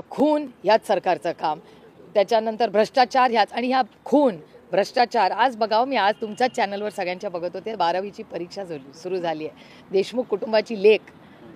खून ह्याच सरकारचं काम, त्याच्यानंतर भ्रष्टाचार ह्याच, आणि ह्या खून भ्रष्टाचार आज बघावं, मी आज तुमच्याच चॅनलवर सगळ्यांच्या बघत होते, 12वीची परीक्षा सुरू झाली आहे. देशमुख कुटुंबाची लेक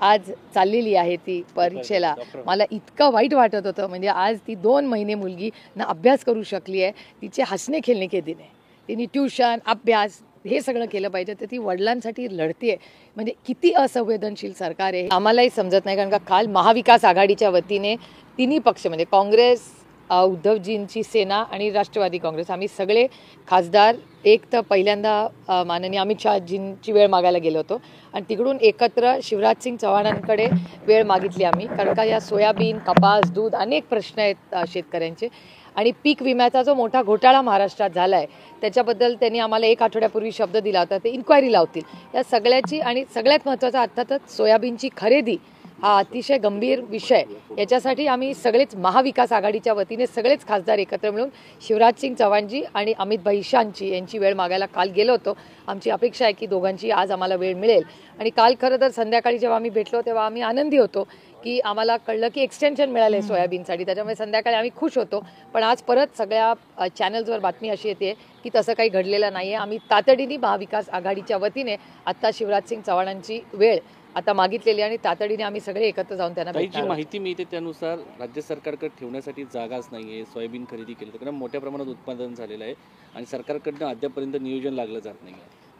आज चाललेली आहे ती परीक्षेला. मला इतकं वाईट वाटत होतं, म्हणजे आज ती 2 महिने मुलगी ना अभ्यास करू शकली आहे. तिचे हसणे खेळणे के दिन आहे. तिने ट्युशन अभ्यास हे सगळं केलं पाहिजे, तर ती वडिलांसाठी लढतीये. म्हणजे किती असंवेदनशील सरकार आहे आम्हालाही समजत नाही. कारण का काल महाविकास आघाडीच्या वतीने तिन्ही पक्ष म्हणजे काँग्रेस, उद्धवजींची सेना आणि राष्ट्रवादी काँग्रेस, आम्ही सगळे खासदार एक तर पहिल्यांदा माननीय अमित शहाजींची वेळ मागायला गेलो होतो आणि तिकडून एकत्र शिवराजसिंग चव्हाणांकडे वेळ मागितली आम्ही. कारण का या सोयाबीन, कपास, दूध अनेक प्रश्न आहेत शेतकऱ्यांचे, आणि पीक विम्याचा जो मोठा घोटाळा महाराष्ट्रात झाला आहे त्याच्याबद्दल त्यांनी आम्हाला 1 आठवड्यापूर्वी शब्द दिला होता, ते इन्क्वायरी लावतील. या सगळ्याची आणि सगळ्यात महत्त्वाचा अर्थातच सोयाबीनची खरेदी हा अतिशय गंभीर विषय. याच्यासाठी आम्ही सगळेच महाविकास आघाडीच्या वतीने सगळेच खासदार एकत्र मिळून शिवराजसिंग चव्हाणजी आणि अमित शांची यांची वेळ मागायला काल गेलो होतो. आमची अपेक्षा आहे की दोघांची आज आम्हाला वेळ मिळेल. आणि काल खरं तर संध्याकाळी जेव्हा आम्ही भेटलो तेव्हा आम्ही आनंदी होतो की आम्हाला कळलं की एक्सटेन्शन मिळालं आहे सोयाबीनसाठी, त्याच्यामुळे संध्याकाळी आम्ही खुश होतो. पण आज परत सगळ्या चॅनल्सवर बातमी अशी येते की तसं काही घडलेलं नाही आहे. आम्ही तातडीने महाविकास आघाडीच्या वतीने आत्ता शिवराजसिंग चव्हाणांची वेळ आता मागितलेली आणि तातडीने आम्ही सगळे एकत्र जाऊन त्यांना जी माहिती मिळते त्यानुसार राज्य सरकारकडे ठेवण्यासाठी जागाच नाही आहे. सोयाबीन खरेदी केली तर मोठ्या प्रमाणात उत्पादन झालेलं आहे आणि सरकारकडनं अद्यापर्यंत नियोजन लागलं जात नाही.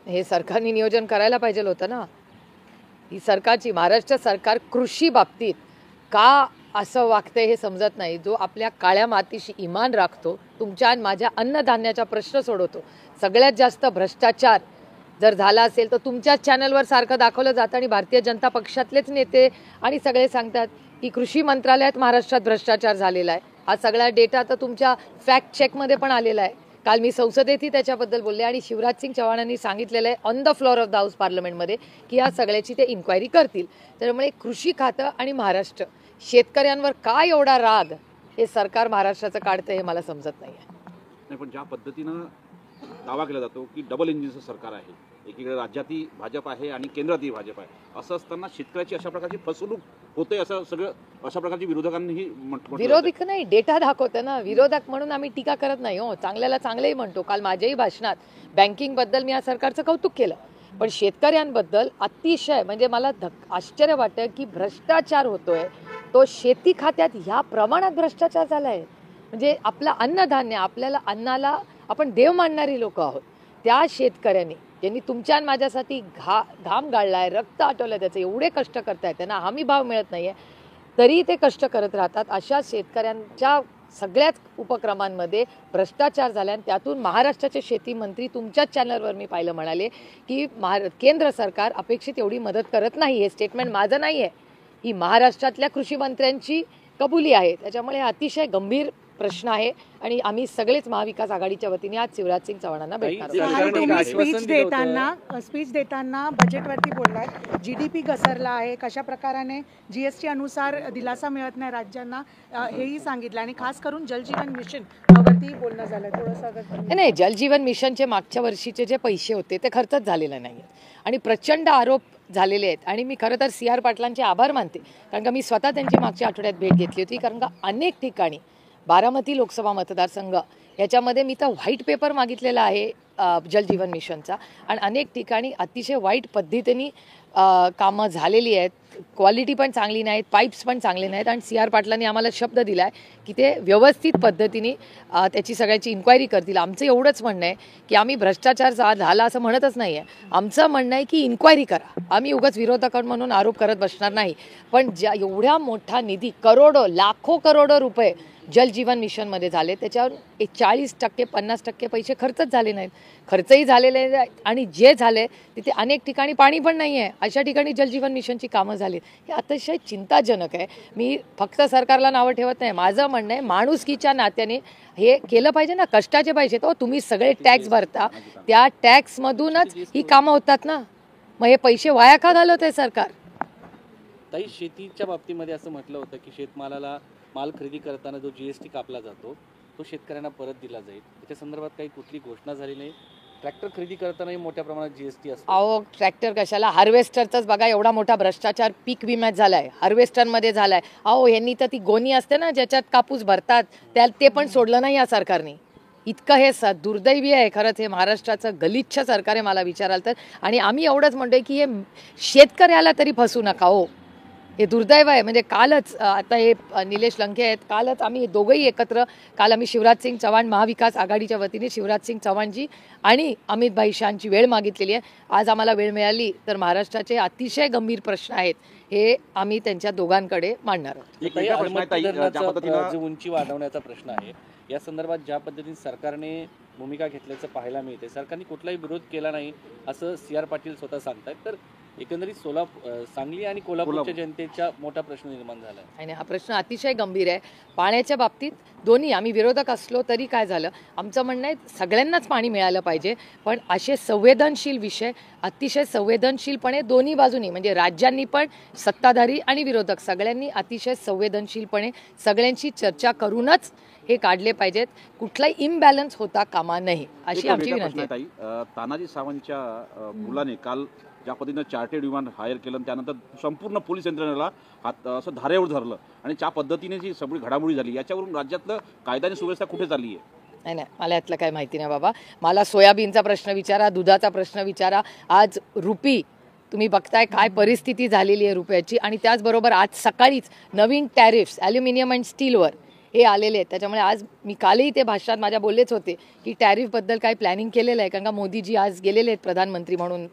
हे सरकारने नियोजन करायला पाहिजे होतं ना. ही सरकारची महाराष्ट्र सरकार कृषी बाबतीत का असं वागतंय हे समजत नाही. जो आपल्या काळ्या मातीशी इमान राखतो, तुमच्या आणि माझ्या अन्नधान्याचा प्रश्न सोडवतो. सगळ्यात जास्त भ्रष्टाचार जर झाला असेल तर तुमच्याच चॅनलवर सारखं दाखवलं जातं आणि भारतीय जनता पक्षातलेच नेते आणि सगळे सांगतात की कृषी मंत्रालयात महाराष्ट्रात भ्रष्टाचार झालेला आहे. हा सगळा डेटा तर तुमच्या फॅक्ट चेकमध्ये पण आलेला आहे. काल मी संसदेतही त्याच्याबद्दल बोलले आणि शिवराजसिंग चव्हाणांनी सांगितलेलं आहे on the floor of the house पार्लमेंटमध्ये की या सगळ्याची ते इन्क्वायरी करतील. त्यामुळे कृषी खातं आणि महाराष्ट्र शेतकऱ्यांवर काय एवढा राग हे सरकार महाराष्ट्राचं काढतं हे मला समजत नाही आहे. पण ज्या पद्धतीनं दावा केला जातो की डबल इंजिनचं सरकार आहे, एकीकडे राज्यातही भाजप आहे आणि केंद्रातही भाजप आहे, असं असताना शेतकऱ्याची अशा प्रकारची फसवणूक होते असं सगळं अशा प्रकारची विरोधकांनीही विरोधक नाही डेटा दाखवतं ना. विरोधक म्हणून आम्ही टीका करत नाही हो, चांगल्याला चांगलंही म्हणतो. काल माझ्याही भाषणात बँकिंगबद्दल मी या सरकारचं कौतुक केलं, पण शेतकऱ्यांबद्दल अतिशय म्हणजे मला आश्चर्य वाटतं की भ्रष्टाचार होतोय तो शेती खात्यात ह्या प्रमाणात भ्रष्टाचार झालाय. म्हणजे आपलं अन्नधान्य, आपल्याला अन्नाला आपण देव मानणारी लोक आहोत, त्या शेतकऱ्यांनी ज्यांनी तुमच्या आणि माझ्यासाठी घाम गाळलाय, रक्त आटवलं, त्याचे एवढे कष्ट करतायत, त्यांना हमी भाव मिळत नाहीये तरी ते कष्ट करत राहतात. अशा शेतकऱ्यांच्या सगळ्याच उपक्रमांमध्ये भ्रष्टाचार झाला आणि त्यातून महाराष्ट्राचे शेती मंत्री तुमच्याच चॅनलवर मी पाहिलं म्हणाले की केंद्र सरकार अपेक्षित एवढी मदत करत नाही. हे स्टेटमेंट माझं नाही आहे, ही महाराष्ट्रातल्या कृषी मंत्र्यांची कबुली आहे. त्याच्यामुळे अतिशय गंभीर प्रश्न आहे आणि आम्ही सगळेच महाविकास आघाडीच्या वतीने आज शिवराजसिंग चव्हाणांना भेटणार. स्पीच देताना बजेटवरती बोललात, जीडीपी घसरला आहे, कशा प्रकाराने जीएसटी अनुसार दिलासा मिळत नाही राज्यांना हेही सांगितलं आणि खास करून जलजीवन मिशन वरती बोलणं झालं. थोडंसं नाही, जलजीवन मिशनचे मागच्या वर्षीचे जे पैसे होते ते खर्चच झालेले नाही आणि प्रचंड आरोप झालेले आहेत. आणि मी खरं तर CR पाटलांचे आभार मानते, कारण का मी स्वतः त्यांची मागच्या आठवड्यात भेट घेतली होती. कारण का अनेक ठिकाणी बारामती लोकसभा मतदारसंघ याच्यामध्ये मी तर व्हाईट पेपर मागितलेला आहे जलजीवन मिशनचा आणि अनेक ठिकाणी अतिशय वाईट पद्धतीने कामं झालेली आहेत. क्वालिटी पण चांगली नाहीत, पाईप्स पण चांगले नाहीत आणि CR पाटलांनी आम्हाला शब्द दिला आहे की ते व्यवस्थित पद्धतीने त्याची सगळ्याची इन्क्वायरी करतील. आमचं एवढंच म्हणणं आहे की आम्ही भ्रष्टाचार झाला असं म्हणतच नाही आहे. आमचं म्हणणं आहे की इन्क्वायरी करा. आम्ही उगाच विरोधक म्हणून आरोप करत बसणार नाही. पण ज्या एवढ्या मोठा निधी, करोडो लाखो करोडो रुपये जलजीवन मिशनमध्ये झाले, त्याच्यावर 40% 50% पैसे खर्चच झाले नाहीत. खर्चही झालेले आहेत आणि जे झाले तिथे अनेक ठिकाणी पाणी पण नाही आहे. अशा ठिकाणी जलजीवन मिशनची कामं झाली. हे अतिशय चिंताजनक आहे. मी फक्त सरकारला नावं ठेवत नाही, माझं म्हणणं आहे माणुसकीच्या नात्याने हे केलं पाहिजे ना. कष्टाचे पैसे तो तुम्ही सगळे टॅक्स भरता, त्या टॅक्समधूनच ही कामं होतात ना. मग हे पैसे वाया का घालवत आहे सरकार? ताई, शेतीच्या बाबतीमध्ये असं म्हटलं होतं की शेतमालाला माल खरेदी करताना जो GST कापला जातो तो शेतकऱ्यांना परत दिला जाईल. त्याच्या संदर्भात काही कुठली घोषणा झाली नाही. ट्रॅक्टर खरेदी करतानाही मोठ्या प्रमाणात जीएसटी असतो. अहो ट्रॅक्टर कशाला, हार्वेस्टरचाच बघा एवढा मोठा भ्रष्टाचार पीक विम्यात झालाय, हार्वेस्टरमध्ये झालाय. अहो यांनी तर ती गोणी असते ना ज्याच्यात कापूस भरतात ते पण सोडलं नाही या सरकारने. इतकं हे दुर्दैवी आहे खरंच, हे महाराष्ट्राचं गलिच्छ सरकार आहे मला विचाराल तर. आणि आम्ही एवढंच म्हणतोय की हे शेतकऱ्याला तरी फसू नका हो, हे दुर्दैव आहे. म्हणजे कालच आता हे निलेश लंके आहेत, कालच आम्ही दोघंही एकत्र, काल आम्ही शिवराजसिंग चव्हाण महाविकास आघाडीच्या वतीने शिवराजसिंग चव्हाणजी आणि अमित शहांची वेळ मागितलेली आहे. आज आम्हाला वेळ मिळाली तर महाराष्ट्राचे अतिशय गंभीर प्रश्न आहेत हे आम्ही त्यांच्या दोघांकडे मांडणार आहोत. एक वेगळा प्रश्न आहे ताई, ज्या पद्धतीनं जो उंची वाढवण्याचा प्रश्न आहे, या संदर्भात ज्या पद्धतीने सरकारने भूमिका घेतल्याचं पाहायला मिळते, सरकारने कुठलाही विरोध केला नाही असं CR पाटील स्वतः सांगतात. तर एकंदरीत सांगली आणि कोल्हापूरच्या जनतेचा मोठा प्रश्न निर्माण झाला आहे. आणि हा प्रश्न अतिशय गंभीर आहे. पाण्याच्या बाबतीत दोन्ही आम्ही विरोधक असलो तरी काय झालं, आमचं म्हणणं आहे सगळ्यांनाच पाणी मिळालं पाहिजे, पण असे संवेदनशील विषय अतिशय संवेदनशीलपणे दोन्ही बाजूनी, म्हणजे राज्यांनी पण, सत्ताधारी आणि विरोधक सगळ्यांनी अतिशय संवेदनशीलपणे सगळ्यांशी चर्चा करूनच हे काढले पाहिजेत. कुठलाही इम्बॅलन्स होता कामा नये अशी आमची विनंती आहे. ताई, तानाजी सावंतच्या मुलाने काल ज्या पद्धतीनं चार्टेड विमान हायर केलं आणि त्यानंतर संपूर्ण पोलीस यंत्रणेला असं धारेवर धरलं आणि ज्या पद्धतीने जी सगळी घडामोडी झाली, याच्यावरून राज्यातलं कायदा आणि सुव्यवस्था कुठे चालली आहे? नाही, मला यातलं काय माहिती नाही बाबा. मला सोयाबीनचा प्रश्न विचारा, दुधाचा प्रश्न विचारा. आज रुपी तुम्ही बघताय काय परिस्थिती झालेली आहे रुपयाची. आणि त्याचबरोबर आज सकाळीच नवीन टॅरिफ्स ॲल्युमिनियम अँड स्टीलवर हे आलेले आहेत. त्याच्यामुळे आज मी कालही ते भाषणात माझ्या बोललेच होते की टॅरिफबद्दल काही प्लॅनिंग केलेलं आहे, कारण का मोदीजी आज गेलेले आहेत प्रधानमंत्री म्हणून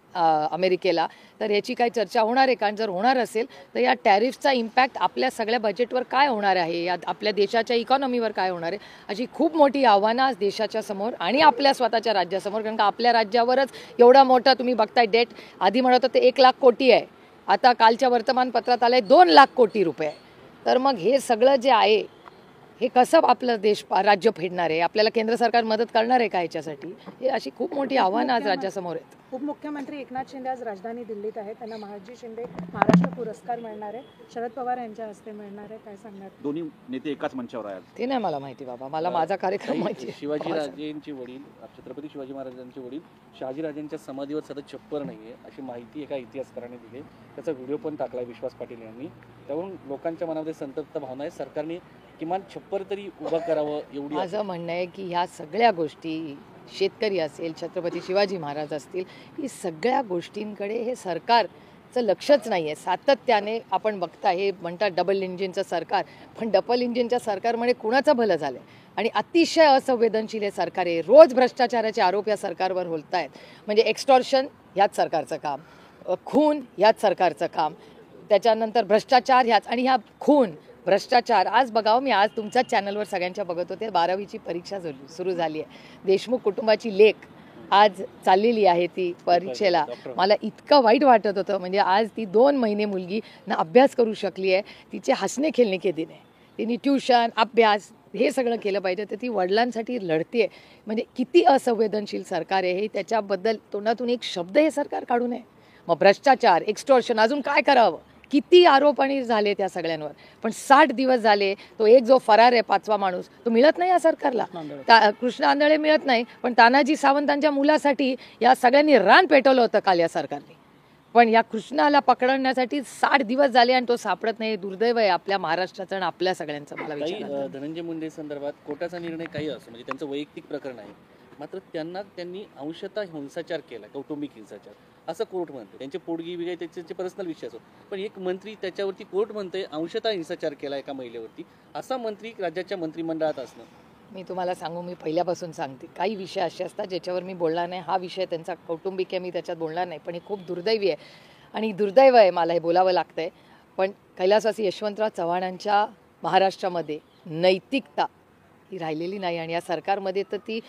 अमेरिकेला. तर याची काही चर्चा होणार आहे, कारण जर होणार असेल तर या टॅरिफचा इम्पॅक्ट आपल्या सगळ्या बजेटवर काय होणार आहे, या आपल्या देशाच्या इकॉनॉमीवर काय होणार आहे, अशी खूप मोठी आव्हानं आज देशाच्या समोर आणि आपल्या स्वतःच्या राज्यासमोर. कारण का आपल्या राज्यावरच एवढा मोठा तुम्ही बघताय डेट, आधी म्हणत होते 1 लाख कोटी आहे, आता कालच्या वर्तमानपत्रात आलं आहे 2 लाख कोटी रुपये. तर मग हे सगळं जे आहे हे कसं आपलं राज्य फेडणार आहे, आपल्याला केंद्र सरकार मदत करणार आहे का याच्यासाठी? हे अशी खूप मोठी आव्हानं आज राज्यासमोर आहेत. उपमुख्यमंत्री एकनाथ शिंदे आज राजधानी दिल्लीत आहेत, त्यांना महाजी शिंदे महाराष्ट्र पुरस्कार मिळणार आहे, शरद पवार यांच्या हस्ते मिळणार आहे, काय सांगणार? दोन्ही नेते एकाच मंचावर आहेत. ते नाही मला माहिती बाबा, मला माझा कार्यक्रम माहिती आहे. शिवाजीराजेंचे वडील, छत्रपती शिवाजी महाराजांचे वडील शहाजीराजांच्या समाधीवर सतत छप्पर नाहीये अशी माहिती एका इतिहासकाराने दिली. त्याचा व्हिडिओ पण टाकला विश्वास पाटील यांनी. त्यावरून लोकांच्या मनामध्ये संतप्त भावना आहे. सरकारने किमान छप्पर तरी उभं करावं एवढी. माझं म्हणणं आहे की ह्या सगळ्या गोष्टी, शेतकरी असेल, छत्रपती शिवाजी महाराज असतील, ही सगळ्या गोष्टींकडे हे सरकारचं लक्षच नाही आहे. सातत्याने आपण बघता, हे म्हणतात डबल इंजिनचं सरकार, पण डबल इंजिनच्या सरकारमुळे कुणाचं भलं झालं आहे? आणि अतिशय असंवेदनशील हे सरकार आहे. रोज भ्रष्टाचाराचे आरोप या सरकारवर होत आहेत. म्हणजे एक्स्टॉर्शन ह्याच सरकारचं काम, खून ह्याच सरकारचं काम, त्याच्यानंतर भ्रष्टाचार ह्याच. आणि ह्या खून भ्रष्टाचार आज बघावं, मी आज तुमच्याच चॅनलवर सगळ्यांच्या बघत होते, 12वीची परीक्षा सुरू झाली आहे. देशमुख कुटुंबाची लेक आज चाललेली आहे ती परीक्षेला. मला इतकं वाईट वाटत होतं, म्हणजे आज ती 2 महिने मुलगी ना अभ्यास करू शकली आहे, तिचे हसणे खेळणे के दिन आहे. तिने ट्युशन, अभ्यास हे सगळं केलं पाहिजे, तर ती वडिलांसाठी लढते. म्हणजे किती असंवेदनशील सरकार आहे हे, त्याच्याबद्दल तोंडातून एक शब्द हे सरकार काढू नये. मग भ्रष्टाचार, एक्स्टॉर्शन, अजून काय करावं? किती आरोपणी झाले त्या सगळ्यांवर, पण 60 दिवस झाले तो एक जो फरार आहे 5वा माणूस, तो मिळत नाही या सरकारला. कृष्ण आंधळे मिळत नाही, पण तानाजी सावंतांच्या मुलासाठी या सगळ्यांनी रान पेटवलं होतं काल या सरकारने. पण या कृष्णाला पकडण्यासाठी 60 दिवस झाले आणि तो सापडत नाही. दुर्दैव आहे आपल्या महाराष्ट्राचं आणि आपल्या सगळ्यांचं. मला विचार धनंजय मुंडे संदर्भात कोर्टाचा निर्णय काही असो, म्हणजे त्यांचं वैयक्तिक प्रकरण आहे, मात्र त्यांनी अंशतः हिंसाचार केला, कौटुंबिक हिंसाचार असं कोर्ट म्हणते. त्यांचे पोटगी वगैरे त्याचे पर्सनल विषय असो, पण एक मंत्री त्याच्यावरती कोर्ट म्हणते अंशतः हिंसाचार केला एका महिलेवरती. असा मंत्री राज्याच्या मंत्रिमंडळात असणं, मी तुम्हाला सांगू, मी पहिल्यापासून सांगते, काही विषय असे असतात ज्याच्यावर मी बोलणार नाही. हा विषय त्यांचा कौटुंबिक आहे, मी त्याच्यात बोलणार नाही. पण हे खूप दुर्दैवी आहे आणि दुर्दैव आहे, मला हे बोलावं लागतंय. पण कैलासवासी यशवंतराव चव्हाणांच्या महाराष्ट्रामध्ये नैतिकता ही राहिलेली नाही. आणि या सरकारमध्ये तर ती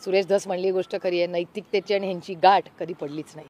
सुरेश धस म्हणली गोष्ट खरी आहे, नैतिकतेची आणि ह्यांची गाठ कधी पडलीच नाही.